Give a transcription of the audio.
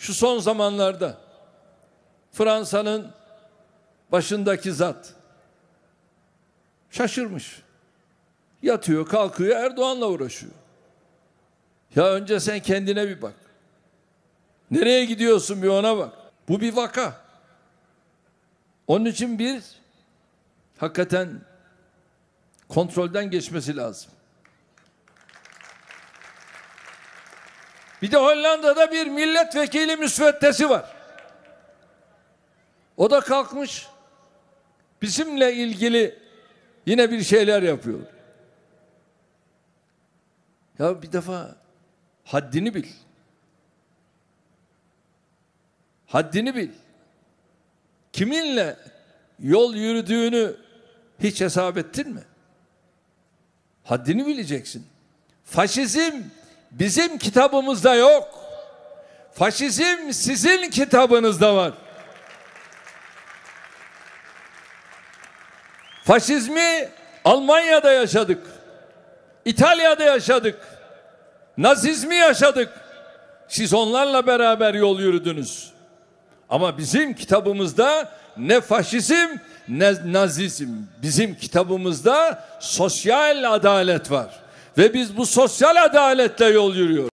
şu son zamanlarda Fransa'nın başındaki zat şaşırmış. Yatıyor, kalkıyor, Erdoğan'la uğraşıyor. Ya önce sen kendine bir bak. Nereye gidiyorsun bir ona bak. Bu bir vaka. Onun için bir hakikaten kontrolden geçmesi lazım. Bir de Hollanda'da bir milletvekili müsveddesi var. O da kalkmış bizimle ilgili yine bir şeyler yapıyor. Ya bir defa haddini bil. Haddini bil. Kiminle yol yürüdüğünü hiç hesap ettin mi? Haddini bileceksin. Faşizm bizim kitabımızda yok. Faşizm sizin kitabınızda var. Faşizmi Almanya'da yaşadık. İtalya'da yaşadık. Nazizmi yaşadık. Siz onlarla beraber yol yürüdünüz. Ama bizim kitabımızda ne faşizm ne nazizm. Bizim kitabımızda sosyal adalet var. Ve biz bu sosyal adaletle yol yürüyoruz.